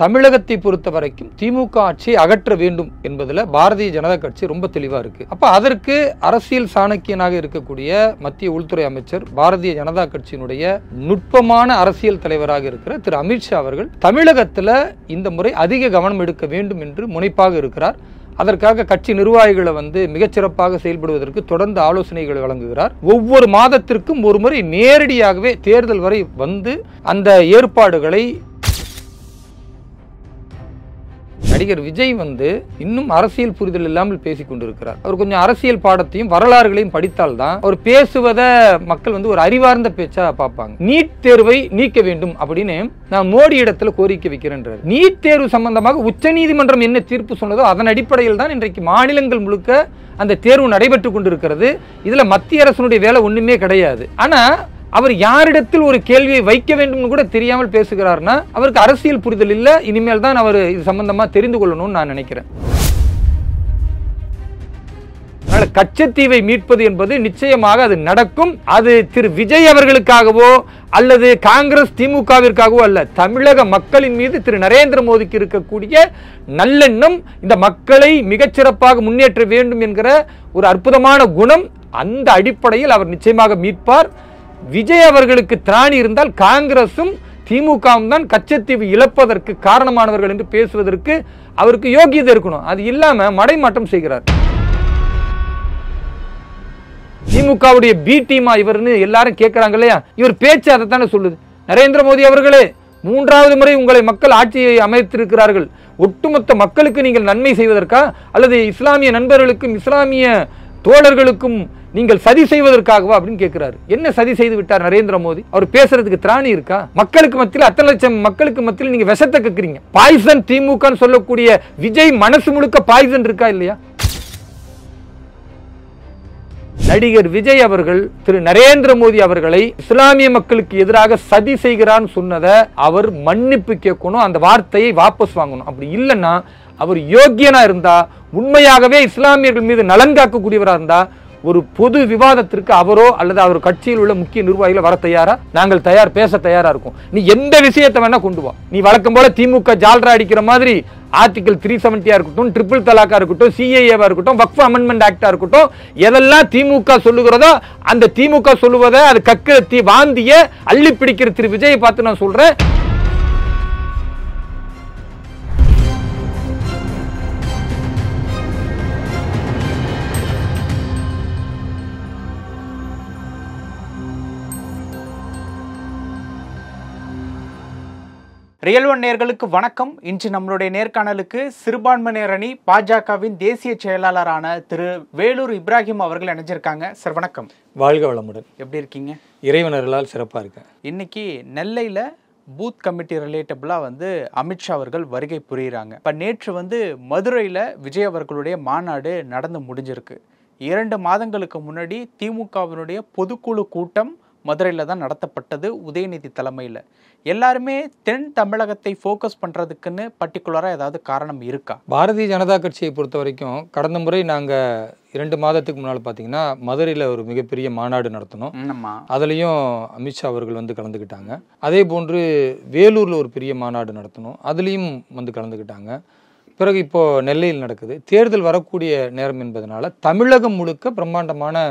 தமிழகத்தை பொறுத்த வரைக்கும் திமுக ஆட்சியை அகற்ற வேண்டும் என்பதில் பாரதிய ஜனதா கட்சி ரொம்ப தெளிவாக இருக்கு. அப்ப அதற்கு அரசியல் சாணக்கியனாக இருக்கக்கூடிய மத்திய உள்துறை அமைச்சர் பாரதிய ஜனதா கட்சியினுடைய நுட்பமான அரசியல் தலைவராக இருக்கிற திரு அமித்ஷா அவர்கள் தமிழகத்தில் இந்த முறை அதிக கவனம் எடுக்க வேண்டும் என்று முனைப்பாக இருக்கிறார். அதற்காக கட்சி நிர்வாகிகளை மிகச்சிறப்பாக செயல்படுவதற்கு தொடர்ந்து ஆலோசனைகள் வழங்குகிறார். ஒவ்வொரு மாதத்திற்கும் ஒரு முறை நேரடியாகவே தேர்தல் வரை வந்து அந்த ஏற்பாடுகளை நடிகர் விஜய் இன்னும் அரசியல் புரிதல் இல்லாமல் பேசிக் கொண்டிருக்கிறார். அவர் கொஞ்சம் அரசியல் பாடத்தையும் வரலாறுகளையும் படித்தால்தான் அவர் பேசுவத மக்கள் ஒரு அறிவார்ந்த பேச்சா பார்ப்பாங்க. நீட் தேர்வை நீக்க வேண்டும் அப்படின்னு நான் மோடி இடத்துல கோரிக்கை வைக்கிறேன்றார். நீட் தேர்வு சம்பந்தமாக உச்சநீதிமன்றம் என்ன தீர்ப்பு சொன்னதோ அதன் அடிப்படையில் தான் இன்றைக்கு மாநிலங்கள் முழுக்க அந்த தேர்வு நடைபெற்றுக் கொண்டிருக்கிறது. இதுல மத்திய அரசுடைய வேலை ஒண்ணுமே கிடையாது. ஆனா அவர் யாரிடத்தில் ஒரு கேள்வியை வைக்க வேண்டும் கூட தெரியாமல் பேசுகிறார்னா அவருக்கு அரசியல் புரிதல் இல்ல. இனிமேல் தான் அவர் இது சம்பந்தமா தெரிந்து கொள்ளணும்னு நான் நினைக்கிறேன். கச்சத்தீவை மீட்பது என்பது நிச்சயமாக அது நடக்கும். அது திரு விஜய் அவர்களுக்காகவோ அல்லது காங்கிரஸ் திமுகவிற்காகவோ அல்ல, தமிழக மக்களின் மீது திரு நரேந்திர மோடிக்கு இருக்கக்கூடிய நல்லெண்ணம், இந்த மக்களை மிகச்சிறப்பாக முன்னேற்ற வேண்டும் என்கிற ஒரு அற்புதமான குணம், அந்த அடிப்படையில் அவர் நிச்சயமாக மீட்பார். விஜய் அவர்களுக்கு திராணி இருந்தால் காங்கிரசும் திமுகவும் தான் கச்சத்தீவு இழப்பதற்கு காரணமானவர்கள் என்று பேசுவதற்கு அவருக்கு யோகியதை இருக்கணும். அது இல்லாம மடைமாற்றம் செய்கிறார். திமுகவுடைய பி டீமா இவர்னு எல்லாரும் கேட்கிறாங்க இல்லையா, இவர் பேச்சு அதைத்தானே சொல்லுது. நரேந்திர மோடி அவர்களே, 3வது முறை உங்களை மக்கள் ஆட்சியை அமைத்திருக்கிறார்கள். ஒட்டுமொத்த மக்களுக்கு நீங்கள் நன்மை செய்வதற்கா அல்லது இஸ்லாமிய நண்பர்களுக்கும் இஸ்லாமிய தோழர்களுக்கும் நீங்கள் சதி செய்வதற்காகவா அப்படின்னு கேட்கிறாரு. என்ன சதி செய்து விட்டார் நரேந்திர மோடி? அவர் பேசுறதுக்கு திராணி இருக்கா? மக்களுக்கு மத்தியில் அத்தனை லட்சம் மக்களுக்கு மத்தியில் நீங்க விஷத்தை கேட்கிறீங்க. பாய்சன் திமுக சொல்லக்கூடிய விஜய் மனசு முழுக்க பாய்சன் இருக்கா இல்லையா? நடிகர் விஜய் அவர்கள் திரு நரேந்திர மோடி அவர்களை இஸ்லாமிய மக்களுக்கு எதிராக சதி செய்கிறான்னு சொன்னதை அவர் மன்னிப்பு கேட்கணும், அந்த வார்த்தையை வாபஸ் வாங்கணும். அப்படி இல்லைன்னா அவர் யோக்கியனா இருந்தா, உண்மையாகவே இஸ்லாமியர்கள் மீது நலன் காக்கக்கூடியவராக இருந்தா ஒரு பொது விவாதத்திற்கு அவரோ அல்லது அவர் கட்சியில் உள்ள முக்கிய நிர்வாகிகள் வர தயாரா? நாங்கள் தயார், பேச தயாரா இருக்கும். நீ எந்த விஷயத்தை வேணா கொண்டு வா. நீ வழக்கம் போல திமுக ஜால்ரா அடிக்கிற மாதிரி ஆர்டிகல் 370 இருக்கட்டும், ட்ரிபிள் தலாக்கா இருக்கட்டும், சிஏஏவா இருக்கட்டும், வக்ஃப் அமெண்ட்மெண்ட் ஆக்டா இருக்கட்டும், எதெல்லாம் திமுக சொல்லுகிறதோ அந்த திமுக சொல்லுவதை அது கக்கிற வாந்திய அள்ளி பிடிக்கிற திரு விஜயை பார்த்து நான் சொல்றேன். ரியல் ஒன் நேயர்களுக்கு வணக்கம். இன்று நம்மளுடைய நேர்காணலுக்கு சிறுபான்மையினர் அணி பாஜகவின் தேசிய செயலாளரான திரு வேலூர் இப்ராஹிம் அவர்கள் இணைஞ்சிருக்காங்க. சார் வணக்கம். வாழ்க வளமுடன். எப்படி இருக்கீங்க? இறைவனர்களால் சிறப்பாக இருக்கேன். இன்னைக்கு நெல்லையில் பூத் கமிட்டி ரிலேட்டபிளாக அமித்ஷா அவர்கள் வருகை புரியுறாங்க. இப்போ நேற்று மதுரையில் விஜய் அவர்களுடைய மாநாடு நடந்து முடிஞ்சிருக்கு. 2 மாதங்களுக்கு முன்னாடி திமுகவினுடைய பொதுக்குழு கூட்டம் மதுரையில் தான் நடத்தப்பட்டது, உதயநிதி தலைமையில். எல்லாருமே தென் தமிழகத்தை ஃபோக்கஸ் பண்ணுறதுக்குன்னு பர்டிகுலராக ஏதாவது காரணம் இருக்கா? பாரதிய ஜனதா கட்சியை பொறுத்த வரைக்கும் கடந்த முறை நாங்கள் 2 மாதத்துக்கு முன்னால் பார்த்தீங்கன்னா மதுரையில் ஒரு மிகப்பெரிய மாநாடு நடத்தினோம். அதுலேயும் அமித்ஷா அவர்கள் கலந்துக்கிட்டாங்க. அதே போன்று வேலூரில் ஒரு பெரிய மாநாடு நடத்தினோம், அதுலேயும் கலந்துக்கிட்டாங்க. பிறகு இப்போது நெல்லையில் நடக்குது. தேர்தல் வரக்கூடிய நேரம் என்பதனால தமிழகம் முழுக்க பிரம்மாண்டமான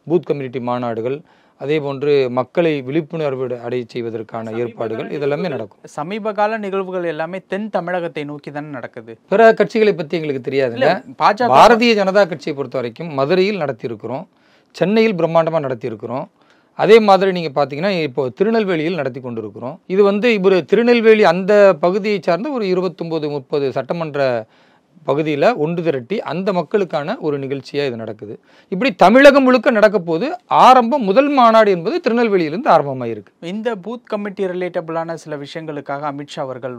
பூத் கம்யூனிட்டி மாநாடுகள், அதே போன்று மக்களை விழிப்புணர்வு அடைய செய்வதற்கான ஏற்பாடுகள் இதெல்லாமே நடக்கும். சமீப கால நிகழ்வுகள் எல்லாமே தென் தமிழகத்தை நோக்கி தானே நடக்குது. பிற கட்சிகளை பற்றி எங்களுக்கு தெரியாதுல்ல. பாரதிய ஜனதா கட்சியை பொறுத்த வரைக்கும் மதுரையில் நடத்தியிருக்கிறோம், சென்னையில் பிரம்மாண்டமாக நடத்தியிருக்கிறோம். அதே மாதிரி நீங்கள் பார்த்தீங்கன்னா இப்போ திருநெல்வேலியில் நடத்தி கொண்டிருக்கிறோம். இது இவர் திருநெல்வேலி அந்த பகுதியை சார்ந்த ஒரு 29-30 சட்டமன்ற பகுதியில் ஒன்று திரட்டி அந்த மக்களுக்கான ஒரு நிகழ்ச்சியாக இது நடக்குது. இப்படி தமிழகம் முழுக்க நடக்க போது முதல் மாநாடு என்பது திருநெல்வேலியிலிருந்து ஆரம்பமாக இருக்கு. இந்த பூத் கமிட்டி ரிலேட்டபிளான சில விஷயங்களுக்காக அமித்ஷா அவர்கள்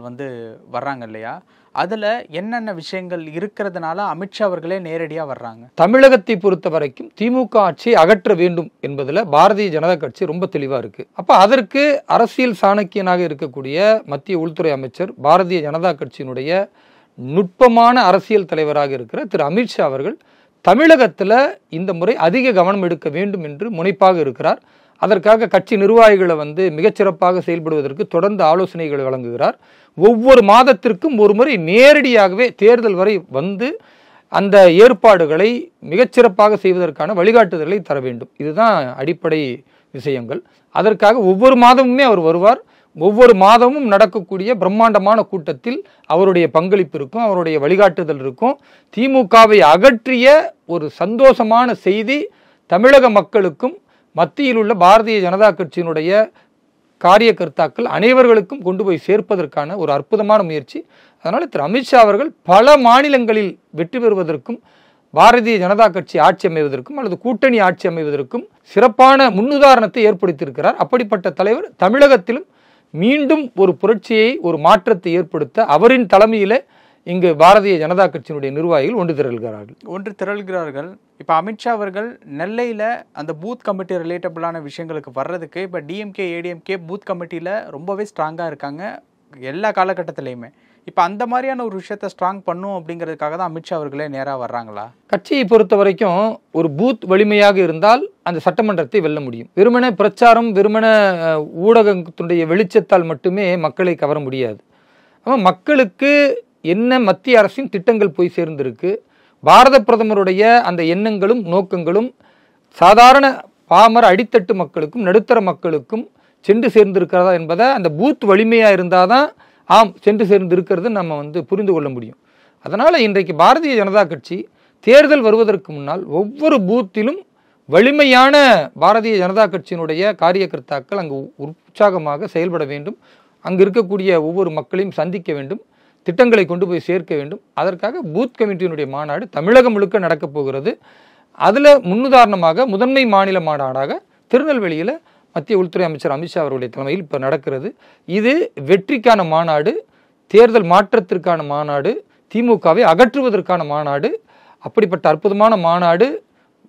வர்றாங்க இல்லையா, அதில் என்னென்ன விஷயங்கள் இருக்கிறதுனால அமித்ஷா அவர்களே நேரடியாக வர்றாங்க? தமிழகத்தை பொறுத்த வரைக்கும் திமுக ஆட்சியை அகற்ற வேண்டும் என்பதில் பாரதிய ஜனதா கட்சி ரொம்ப தெளிவாக இருக்கு. அப்போ அதற்கு அரசியல் சாணக்கியனாக இருக்கக்கூடிய மத்திய உள்துறை அமைச்சர் பாரதிய ஜனதா கட்சியினுடைய நுட்பமான அரசியல் தலைவராக இருக்கிற திரு அமித்ஷா அவர்கள் தமிழகத்தில் இந்த முறை அதிக கவனம் எடுக்க வேண்டும் என்று முனைப்பாக இருக்கிறார். அதற்காக கட்சி நிர்வாகிகளை வந்து மிகச்சிறப்பாக செயல்படுவதற்கு தொடர்ந்து ஆலோசனைகளை வழங்குகிறார். ஒவ்வொரு மாதத்திற்கும் ஒரு முறை நேரடியாகவே தேர்தல் வரை வந்து அந்த ஏற்பாடுகளை மிகச்சிறப்பாக செய்வதற்கான வழிகாட்டுதல்களை தர வேண்டும். இதுதான் அடிப்படை விஷயங்கள். அதற்காக ஒவ்வொரு மாதமுமே அவர் வருவார். ஒவ்வொரு மாதமும் நடக்கக்கூடிய பிரம்மாண்டமான கூட்டத்தில் அவருடைய பங்களிப்பு இருக்கும், அவருடைய வழிகாட்டுதல் இருக்கும். திமுகவை அகற்றிய ஒரு சந்தோஷமான செய்தி தமிழக மக்களுக்கும் மத்தியில் உள்ள பாரதிய ஜனதா கட்சியினுடைய காரியகர்த்தாக்கள் அனைவர்களுக்கும் கொண்டு போய் சேர்ப்பதற்கான ஒரு அற்புதமான முயற்சி. அதனால் திரு அமித்ஷா அவர்கள் பல மாநிலங்களில் வெற்றி பெறுவதற்கும் பாரதிய ஜனதா கட்சி ஆட்சி அமைவதற்கும் அல்லது கூட்டணி ஆட்சி அமைவதற்கும் சிறப்பான முன்னுதாரணத்தை ஏற்படுத்தியிருக்கிறார். அப்படிப்பட்ட தலைவர் தமிழகத்திலும் மீண்டும் ஒரு புரட்சியை, ஒரு மாற்றத்தை ஏற்படுத்த அவரின் தலைமையில இங்கு பாரதிய ஜனதா கட்சியினுடைய நிர்வாகிகள் ஒன்று திரள்கிறார்கள். இப்போ அமித்ஷா அவர்கள் நெல்லையில் அந்த பூத் கமிட்டி ரிலேட்டபிளான விஷயங்களுக்கு வர்றதுக்கு இப்போ டிஎம்கே ஏடிஎம்கே பூத் கமிட்டியில் ரொம்பவே ஸ்ட்ராங்காக இருக்காங்க எல்லா காலகட்டத்திலையுமே. இப்போ அந்த மாதிரியான ஒரு விஷயத்தை ஸ்ட்ராங் பண்ணும் அப்படிங்கிறதுக்காக தான் அமித்ஷா அவர்களே நேராக வர்றாங்களா? கட்சியை பொறுத்த வரைக்கும் ஒரு பூத் வலிமையாக இருந்தால் அந்த சட்டமன்றத்தை வெல்ல முடியும். வெறுமன பிரச்சாரம், வெறுமன ஊடகத்துடைய வெளிச்சத்தால் மட்டுமே மக்களை கவர முடியாது. ஆனால் மக்களுக்கு என்ன மத்திய அரசின் திட்டங்கள் போய் சேர்ந்திருக்கு, பாரத பிரதமருடைய அந்த எண்ணங்களும் நோக்கங்களும் சாதாரண பாமர அடித்தட்டு மக்களுக்கும் நடுத்தர மக்களுக்கும் சென்று சேர்ந்திருக்கிறதா என்பதை அந்த பூத் வலிமையாக இருந்தால் தான் சென்று சேர்ந்து இருக்கிறது நம்ம வந்து புரிந்து கொள்ள முடியும். அதனால் இன்றைக்கு பாரதிய ஜனதா கட்சி தேர்தல் வருவதற்கு முன்னால் ஒவ்வொரு பூத்திலும் வலிமையான பாரதிய ஜனதா கட்சியினுடைய காரியகர்த்தாக்கள் அங்கு உற்சாகமாக செயல்பட வேண்டும். அங்கு இருக்கக்கூடிய ஒவ்வொரு மக்களையும் சந்திக்க வேண்டும், திட்டங்களை கொண்டு போய் சேர்க்க வேண்டும். அதற்காக பூத் கமிட்டியினுடைய மாநாடு தமிழகம் முழுக்க நடக்கப் போகிறது. அதில் முன்னுதாரணமாக முதன்மை மாநில மாநாடாக திருநெல்வேலியில் மத்திய உள்துறை அமைச்சர் அமித்ஷா அவர்களுடைய தலைமையில் இப்போ நடக்கிறது. இது வெற்றிக்கான மாநாடு, தேர்தல் மாற்றத்திற்கான மாநாடு, திமுகவை அகற்றுவதற்கான மாநாடு. அப்படிப்பட்ட அற்புதமான மாநாடு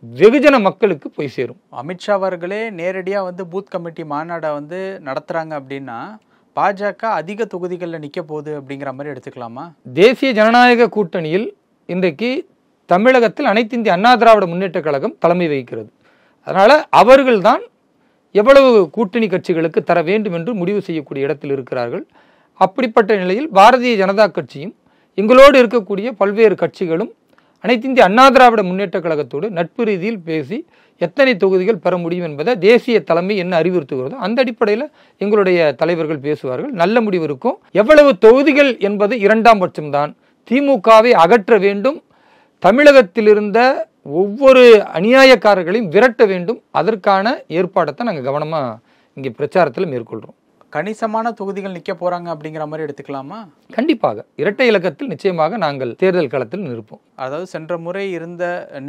வெகுஜன மக்களுக்கு போய் சேரும். அமித்ஷா அவர்களே நேரடியாக வந்து பூத் கமிட்டி மாநாடை வந்து நடத்துகிறாங்க அப்படின்னா பாஜக அதிக தொகுதிகளில் நிற்க போகுது அப்படிங்கிற மாதிரி எடுத்துக்கலாமா? தேசிய ஜனநாயக கூட்டணியில் இன்றைக்கு தமிழகத்தில் அனைத்து இந்திய அண்ணா திராவிட முன்னேற்ற கழகம் தலைமை வகிக்கிறது. அதனால் அவர்கள்தான் எவ்வளவு கூட்டணி கட்சிகளுக்கு தர வேண்டும் என்று முடிவு செய்யக்கூடிய இடத்தில் இருக்கிறார்கள். அப்படிப்பட்ட நிலையில் பாரதிய ஜனதா கட்சியும் எங்களோடு இருக்கக்கூடிய பல்வேறு கட்சிகளும் அனைத்து இந்திய அண்ணா திராவிட முன்னேற்ற கழகத்தோடு நட்பு ரீதியில் பேசி எத்தனை தொகுதிகள் பெற முடியும் என்பதை தேசிய தலைமை என்ன அறிவுறுத்துகிறதோ அந்த அடிப்படையில் எங்களுடைய தலைவர்கள் பேசுவார்கள். நல்ல முடிவு இருக்கும். எவ்வளவு தொகுதிகள் என்பது இரண்டாம் பட்சம்தான். திமுகவை அகற்ற வேண்டும், தமிழகத்தில் இருந்த ஒவ்வொரு அநியாயக்காரர்களையும் விரட்ட வேண்டும். அதற்கான ஏற்பாடத்தை நாங்கள் கவனமாக இங்கே பிரச்சாரத்தில் மேற்கொள்கிறோம். கணிசமான தொகுதிகள் நிற்க போறாங்க அப்படிங்கிற மாதிரி எடுத்துக்கலாமா? கண்டிப்பாக இரட்டை இலக்கத்தில் நிச்சயமாக நாங்கள் தேர்தல் களத்தில் நிற்போம். அதாவது சென்ற முறை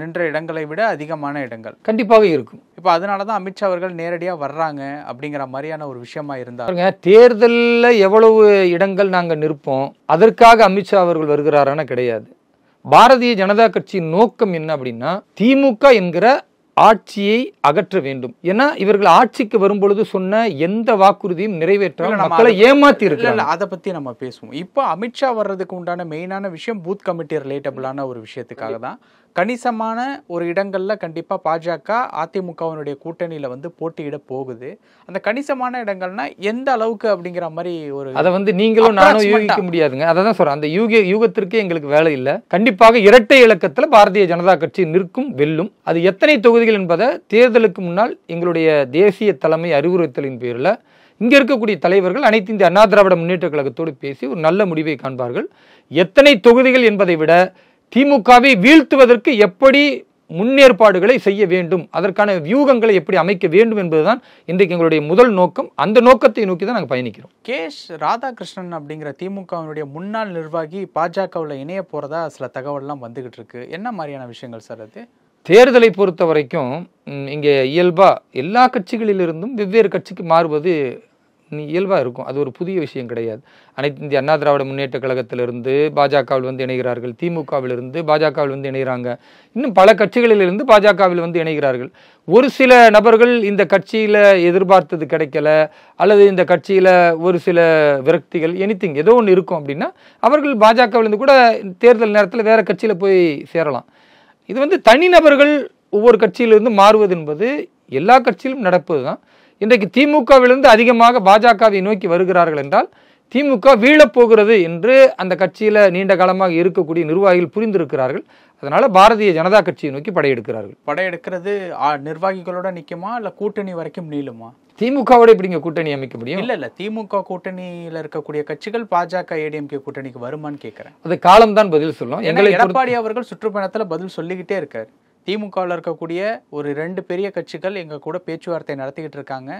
நின்ற இடங்களை விட அதிகமான இடங்கள் கண்டிப்பாக இருக்கும். இப்போ அதனால தான் அமித்ஷா அவர்கள் நேரடியாக வர்றாங்க அப்படிங்கிற மாதிரியான ஒரு விஷயமா இருந்தாங்க. தேர்தலில் எவ்வளவு இடங்கள் நாங்கள் நிற்போம் அதற்காக அமித்ஷா அவர்கள் வருகிறாரான கிடையாது. பாரதிய ஜனதா கட்சியின் நோக்கம் என்ன அப்படின்னா திமுக என்கிற ஆட்சியை அகற்ற வேண்டும். ஏன்னா இவர்கள் ஆட்சிக்கு வரும் பொழுது சொன்ன எந்த வாக்குறுதியும் நிறைவேற்ற மக்களை ஏமாத்தி இருக்காங்க. அதை பத்தி நம்ம பேசுவோம். இப்போ அமித்ஷா வர்றதுக்கு உண்டான மெயினான விஷயம் பூத் கமிட்டி ரிலேட்டபிளான ஒரு விஷயத்துக்காக தான். கணிசமான ஒரு இடங்கள்ல கண்டிப்பா பாஜக அதிமுகவினுடைய கூட்டணியில வந்து போட்டியிட போகுது. அந்த கணிசமான இடங்கள்னா எந்த அளவுக்கு அப்படிங்கிற மாதிரி ஒரு அதை வந்து நீங்களும் நானும் யூகிக்க முடியாதுங்க. அதான் சொல்றேன், அந்த யூகத்திற்கே எங்களுக்கு வேலை இல்லை. கண்டிப்பாக இரட்டை இலக்கத்துல பாரதிய ஜனதா கட்சி நிற்கும், வெல்லும். அது எத்தனை தொகுதிகள் என்பதை தேர்தலுக்கு முன்னால் எங்களுடைய தேசிய தலைமை அறிவுறுத்தலின் பேரில் இங்க இருக்கக்கூடிய தலைவர்கள் அனைத்து இந்திய அண்ணா திராவிட முன்னேற்ற கழகத்தோடு பேசி ஒரு நல்ல முடிவை காண்பார்கள். எத்தனை தொகுதிகள் என்பதை விட திமுகவை வீழ்த்துவதற்கு எப்படி முன்னேற்பாடுகளை செய்ய வேண்டும், அதற்கான வியூகங்களை எப்படி அமைக்க வேண்டும் என்பதுதான் இன்றைக்கு எங்களுடைய முதல் நோக்கம். அந்த நோக்கத்தை நோக்கி தான் நாங்கள் பயணிக்கிறோம். ராதாகிருஷ்ணன் அப்படிங்கிற திமுகவினுடைய முன்னாள் நிர்வாகி பாஜகவில் இணைய போறதா சில தகவல்லாம் வந்துகிட்டு இருக்கு. என்ன மாதிரியான விஷயங்கள் சார் அது? தேர்தலை பொறுத்த வரைக்கும் இங்கே இயல்பா எல்லா கட்சிகளிலிருந்தும் வெவ்வேறு கட்சிக்கு மாறுவது இயல்பாக இருக்கும். அது ஒரு புதிய விஷயம் கிடையாது. அனைத்து இந்திய அண்ணா திராவிட முன்னேற்ற கழகத்திலிருந்து பாஜகவில் வந்து இணைகிறார்கள், திமுகவிலிருந்து பாஜகவில் வந்து இணைகிறாங்க, இன்னும் பல கட்சிகளிலிருந்து பாஜகவில் வந்து இணைகிறார்கள். ஒரு சில நபர்கள் இந்த கட்சியில் எதிர்பார்த்தது கிடைக்கல அல்லது இந்த கட்சியில் ஒரு சில விரக்திகள் எனிதிங் ஏதோ ஒன்று இருக்கும் அப்படின்னா அவர்கள் பாஜகவிலிருந்து கூட தேர்தல் நேரத்தில் வேற கட்சியில் போய் சேரலாம். இது வந்து தனிநபர்கள் ஒவ்வொரு கட்சியிலிருந்து மாறுவது என்பது எல்லா கட்சியிலும் நடப்பதுதான். இன்றைக்கு திமுகவிலிருந்து அதிகமாக பாஜகவை நோக்கி வருகிறார்கள் என்றால் திமுக வீழப்போகிறது என்று அந்த கட்சியில் நீண்ட காலமாக இருக்கக்கூடிய நிர்வாகிகள் புரிந்திருக்கிறார்கள். அதனால பாரதிய ஜனதா கட்சியை நோக்கி படையெடுக்கிறார்கள். படையெடுக்கிறது நிர்வாகிகளோட நிற்குமா இல்லை கூட்டணி வரைக்கும் நீளுமா? திமுகவோட எப்படிங்க கூட்டணி அமைக்க முடியும்? இல்ல திமுக கூட்டணியில இருக்கக்கூடிய கட்சிகள் பாஜக ஏடிஎம்கே கூட்டணிக்கு வருமான்னு கேட்கிறேன். அது காலம்தான் பதில் சொல்லும். எடப்பாடி அவர்கள் சுற்றுப்பயணத்துல பதில் சொல்லிக்கிட்டே இருக்காரு. திமுகவில் இருக்கக்கூடிய ஒரு 2 பெரிய கட்சிகள் எங்க கூட பேச்சுவார்த்தை நடத்திக்கிட்டு இருக்காங்க,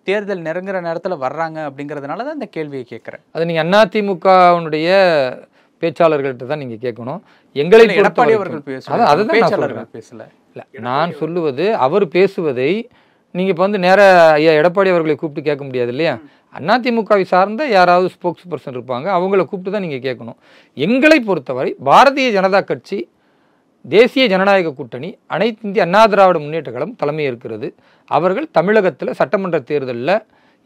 தேர்தல் நெருங்குற நேரத்தில் வர்றாங்க அப்படிங்கிறதுனால தான் இந்த கேள்வியை கேட்குறேன். அது நீங்க அதிமுகவுடைய பேச்சாளர்கள்ட்ட தான் நீங்க கேட்கணும். எங்களை எடப்பாடி அவர்கள் பேச்சாளர்கள் பேசல. நான் சொல்லுவது அவர் பேசுவதை நீங்க இப்போ வந்து நேர ஐயா எடப்பாடி அவர்களை கூப்பிட்டு கேட்க முடியாது இல்லையா? அதிமுகவை சார்ந்த யாராவது ஸ்போக்ஸ் பர்சன் இருப்பாங்க, அவங்கள கூப்பிட்டு தான் நீங்க கேட்கணும். எங்களை பொறுத்தவரை பாரதிய ஜனதா கட்சி தேசிய ஜனநாயக கூட்டணி அனைத்து இந்திய அண்ணா திராவிட முன்னேற்ற கழகம் தலைமை இருக்கிறது. அவர்கள் தமிழகத்தில் சட்டமன்ற தேர்தலில்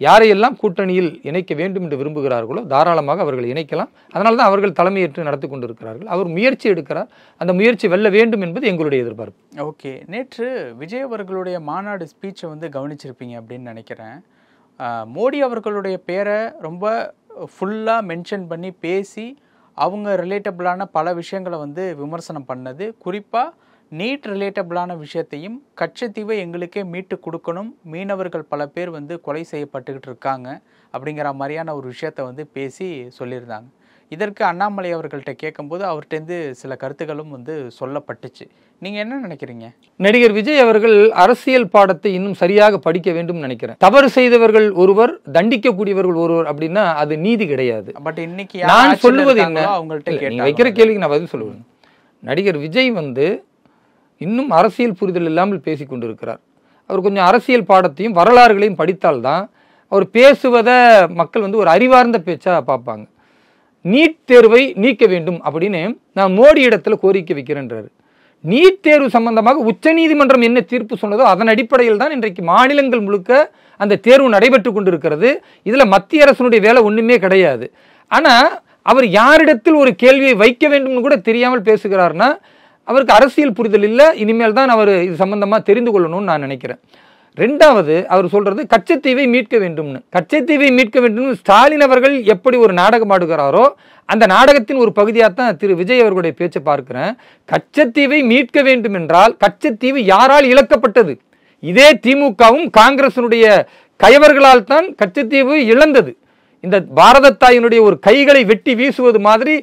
யாரையெல்லாம் கூட்டணியில் இணைக்க வேண்டும் என்று விரும்புகிறார்களோ தாராளமாக அவர்கள் இணைக்கலாம். அதனால தான் அவர்கள் தலைமையேற்று நடத்தி கொண்டிருக்கிறார்கள். அவர் முயற்சி எடுக்கிறார், அந்த முயற்சி வெல்ல வேண்டும் என்பது எங்களுடைய எதிர்பார்ப்பு. ஓகே, நேற்று விஜய் அவர்களுடைய மாநாடு ஸ்பீச்சை வந்து கவனிச்சிருப்பீங்க அப்படின்னு நினைக்கிறேன். மோடி அவர்களுடைய பேரை ரொம்ப ஃபுல்லாக மென்ஷன் பண்ணி பேசி அவங்க ரிலேட்டபிளான பல விஷயங்களை வந்து விமர்சனம் பண்ணது, குறிப்பாக நீட் ரிலேட்டபிளான விஷயத்தையும் கச்சத்தீவை எங்களுக்கே மீட்டு கொடுக்கணும், மீனவர்கள் பல பேர் வந்து கொலை செய்யப்பட்டுக்கிட்டு இருக்காங்க அப்படிங்கிற மாதிரியான ஒரு விஷயத்தை வந்து பேசி சொல்லியிருந்தாங்க. இதற்கு அண்ணாமலை அவர்கள்ட்ட கேட்கும்போது அவர்கிட்டேருந்து சில கருத்துக்களும் வந்து சொல்லப்பட்டுச்சு. நீங்கள் என்ன நினைக்கிறீங்க? நடிகர் விஜய் அவர்கள் அரசியல் பாடத்தை இன்னும் சரியாக படிக்க வேண்டும் நினைக்கிறேன். தவறு செய்தவர்கள் ஒருவர், தண்டிக்கக்கூடியவர்கள் ஒருவர் அப்படின்னா அது நீதி கிடையாது. பட் இன்னைக்கு நான் சொல்லுவது என்ன, அவங்கள்ட்ட வைக்கிற கேள்விக்கு நான் பதில் சொல்லுவேன். நடிகர் விஜய் வந்து இன்னும் அரசியல் புரிதல் இல்லாமல் பேசி கொண்டிருக்கிறார். அவர் கொஞ்சம் அரசியல் பாடத்தையும் வரலாறுகளையும் படித்தால்தான் அவர் பேசுவதை மக்கள் வந்து ஒரு அறிவார்ந்த பேச்சா பார்ப்பாங்க. நீட் தேர்வை நீக்க வேண்டும் அப்படின்னு நான் மோடி இடத்துல கோரிக்கை வைக்கிறேன்றாரு. நீட் தேர்வு சம்பந்தமாக உச்சநீதிமன்றம் என்ன தீர்ப்பு சொன்னதோ அதன் அடிப்படையில் தான் இன்றைக்கு மாநிலங்கள் முழுக்க அந்த தேர்வு நடைபெற்று கொண்டிருக்கிறது. இதுல மத்திய அரசினுடைய வேலை ஒண்ணுமே கிடையாது. ஆனா அவர் யாரிடத்தில் ஒரு கேள்வியை வைக்க வேண்டும் கூட தெரியாமல் பேசுகிறார்னா அவருக்கு அரசியல் புரிதல் இல்லை. இனிமேல் தான் அவர் இது சம்பந்தமா தெரிந்து கொள்ளணும்னு நான் நினைக்கிறேன். ரெண்டாவது, அவர் சொல்றது கச்சத்தீவை மீட்க வேண்டும்னு. கச்சத்தீவை மீட்க வேண்டும் ஸ்டாலின் அவர்கள் எப்படி ஒரு நாடகம் ஆடுகிறாரோ அந்த நாடகத்தின் ஒரு பகுதியாக தான் திரு விஜய் அவர்களுடைய பேச்சை பார்க்கிறேன். கச்சத்தீவை மீட்க வேண்டும் என்றால் கச்சத்தீவு யாரால் இழக்கப்பட்டது? இதே திமுகவும் காங்கிரசினுடைய கயவர்களால் தான் கச்சத்தீவு இழந்தது. இந்த பாரத தாயினுடைய ஒரு கைகளை வெட்டி வீசுவது மாதிரி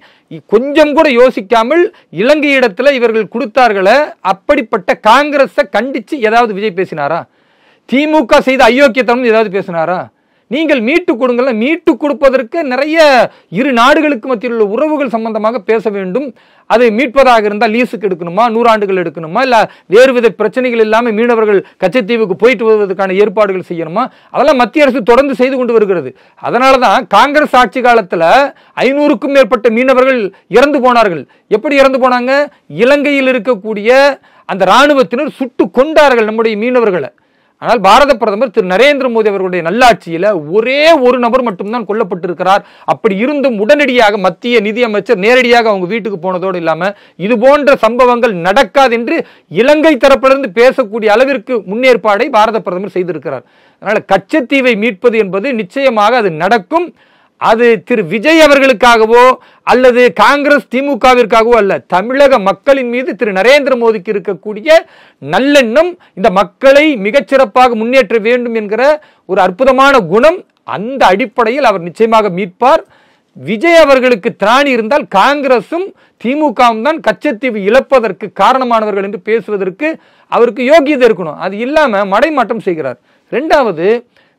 கொஞ்சம் கூட யோசிக்காமல் இலங்கை இடத்துல இவர்கள் கொடுத்தார்களே, அப்படிப்பட்ட காங்கிரஸை கண்டிச்சு ஏதாவது விஜய் பேசினாரா? திமுக செய்த அயோக்கியத்தனம் ஏதாவது பேசினாரா? நீங்கள் மீட்டு கொடுங்கள்ல, மீட்டு கொடுப்பதற்கு நிறைய இரு நாடுகளுக்கு மத்தியில் உள்ள உறவுகள் சம்பந்தமாக பேச வேண்டும். அதை மீட்பதாக இருந்தால் லீஸுக்கு எடுக்கணுமா, 100 ஆண்டுகள் எடுக்கணுமா, இல்ல வேறு வித பிரச்சனைகள் இல்லாமல் மீனவர்கள் கச்சத்தீவுக்கு போயிட்டு வருவதற்கான ஏற்பாடுகள் செய்யணுமா? அதெல்லாம் மத்திய அரசு தொடர்ந்து செய்து கொண்டு வருகிறது. அதனாலதான் காங்கிரஸ் ஆட்சி காலத்துல 500க்கும் மேற்பட்ட மீனவர்கள் இறந்து போனார்கள். எப்படி இறந்து போனாங்க? இலங்கையில் இருக்கக்கூடிய அந்த இராணுவத்தினர் சுட்டு கொண்டார்கள் நம்முடைய மீனவர்களை. ஆனால் பாரத பிரதமர் திரு நரேந்திர மோடி அவர்களுடைய நல்லாட்சியில ஒரே ஒரு நபர் மட்டும்தான் கொல்லப்பட்டிருக்கிறார். அப்படி இருந்தும் உடனடியாக மத்திய நிதி அமைச்சர் நேரடியாக அவங்க வீட்டுக்கு போனதோடு இல்லாம இது போன்ற சம்பவங்கள் நடக்காது என்று இலங்கை தரப்பிலிருந்து பேசக்கூடிய அளவிற்கு முன்னேற்பாடை பாரத பிரதமர் செய்திருக்கிறார். அதனால கச்சத்தீவை மீட்பது என்பது நிச்சயமாக அது நடக்கும். அது திரு விஜய் அவர்களுக்காகவோ அல்லது காங்கிரஸ் திமுகவிற்காகவோ அல்ல, தமிழக மக்களின் மீது திரு நரேந்திர மோடிக்கு இருக்கக்கூடிய நல்லெண்ணம், இந்த மக்களை மிகச்சிறப்பாக முன்னேற்ற வேண்டும் என்கிற ஒரு அற்புதமான குணம், அந்த அடிப்படையில் அவர் நிச்சயமாக மீட்பார். விஜய் அவர்களுக்கு திராணி இருந்தால் காங்கிரசும் திமுகவும் தான் கச்சத்தீவு இழப்பதற்கு காரணமானவர்கள் என்று பேசுவதற்கு அவருக்கு யோகியதை இருக்கணும். அது இல்லாம மடைமாற்றம் செய்கிறார். இரண்டாவது,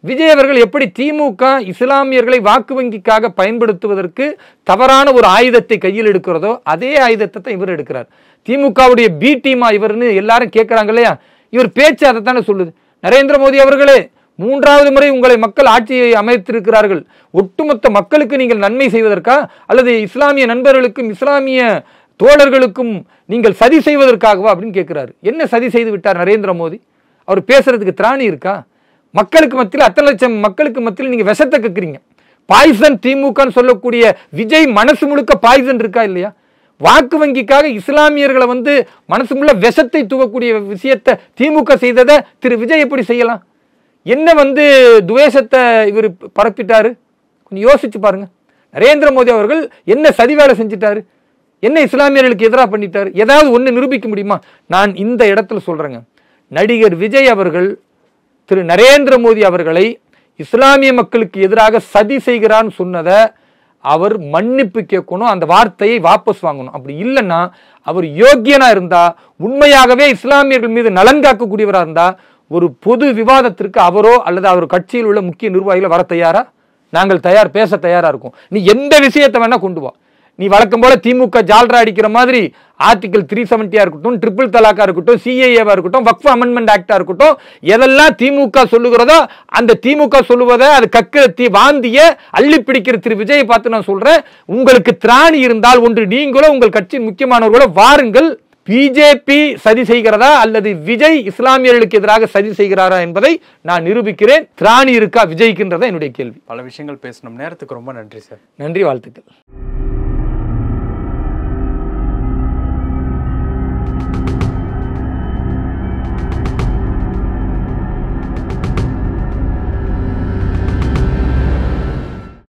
விஜய் அவர்கள் எப்படி திமுக இஸ்லாமியர்களை வாக்கு வங்கிக்காக பயன்படுத்துவதற்கு தவறான ஒரு ஆயுதத்தை கையில் எடுக்கிறதோ அதே ஆயுதத்தை தான் இவர் எடுக்கிறார். திமுகவுடைய பி டீமா இவர்னு எல்லாரும் கேட்கிறாங்க இல்லையா? இவர் பேச்சு அதைத்தானே சொல்லுது. நரேந்திர மோடி அவர்களே, 3வது முறை உங்களை மக்கள் ஆட்சியை அமைத்திருக்கிறார்கள். ஒட்டுமொத்த மக்களுக்கு நீங்கள் நன்மை செய்வதற்கா அல்லது இஸ்லாமிய நண்பர்களுக்கும் இஸ்லாமிய தோழர்களுக்கும் நீங்கள் சதி செய்வதற்காகவா அப்படின்னு கேட்கிறாரு. என்ன சதி செய்து விட்டார் நரேந்திர மோடி? அவர் பேசுறதுக்கு திராணி இருக்கா? மக்களுக்கு மத்தியில், அத்தனை லட்சம் மக்களுக்கு மத்தியில் நீங்க விஷத்தை கேட்கிறீங்க. பாய்சன் திமுக சொல்லக்கூடிய விஜய் மனசு முழுக்க பாய்சன் இருக்கா இல்லையா? வாக்கு வங்கிக்காக இஸ்லாமியர்களை வந்து மனசுக்குள்ள விஷத்தை தூக்கக்கூடிய விஷயத்தை திமுக செய்ததை திரு விஜய் எப்படி செய்யலாம்? என்ன வந்து துவேஷத்தை இவர் பரப்பிட்டாரு? கொஞ்சம் யோசிச்சு பாருங்க. நரேந்திர மோடி அவர்கள் என்ன சதி வேலை செஞ்சிட்டாரு? என்ன இஸ்லாமியர்களுக்கு எதிராக பண்ணிட்டாரு? ஏதாவது ஒன்று நிரூபிக்க முடியுமா? நான் இந்த இடத்துல சொல்றேங்க, நடிகர் விஜய் அவர்கள் திரு நரேந்திர மோடி அவர்களை இஸ்லாமிய மக்களுக்கு எதிராக சதி செய்கிறான்னு சொன்னதை அவர் மன்னிப்பு கேட்கணும், அந்த வார்த்தையை வாபஸ் வாங்கணும். அப்படி இல்லைன்னா அவர் யோக்கியனா இருந்தா, உண்மையாகவே இஸ்லாமியர்கள் மீது நலன் காக்கக்கூடியவராக இருந்தா, ஒரு பொது விவாதத்திற்கு அவரோ அல்லது அவர் கட்சியில் உள்ள முக்கிய நிர்வாகிகளை வர தயாரா? நாங்கள் தயார், பேச தயாரா இருக்கும். நீ எந்த விஷயத்தை வேணா கொண்டு வா. நீ வழக்கம் போல திமுக ஜால்ரா அடிக்கிற மாதிரி ஆர்டிகல் 370 இருக்கட்டும், ட்ரிபிள் தலாக்கா இருக்கட்டும், சிஏஏவா இருக்கட்டும், வக்ஃப் அமெண்ட்மெண்ட் ஆக்டா இருக்கட்டும், எதெல்லாம் திமுக சொல்லுகிறதோ அந்த திமுக சொல்லுவதை அது கக்கிற வாந்திய அள்ளி பிடிக்கிற திரு விஜயை பார்த்து நான் சொல்றேன், உங்களுக்கு திராணி இருந்தால் ஒன்று நீங்களோ உங்கள் கட்சியின் முக்கியமானவர்களோ வாருங்கள். பிஜேபி சதி செய்கிறதா அல்லது விஜய் இஸ்லாமியர்களுக்கு எதிராக சதி செய்கிறாரா என்பதை நான் நிரூபிக்கிறேன். திராணி இருக்கா விஜய்க்குன்றத என்னுடைய கேள்வி. பல விஷயங்கள் பேசணும். நேரத்துக்கு ரொம்ப நன்றி சார். நன்றி, வாழ்த்துக்கள்.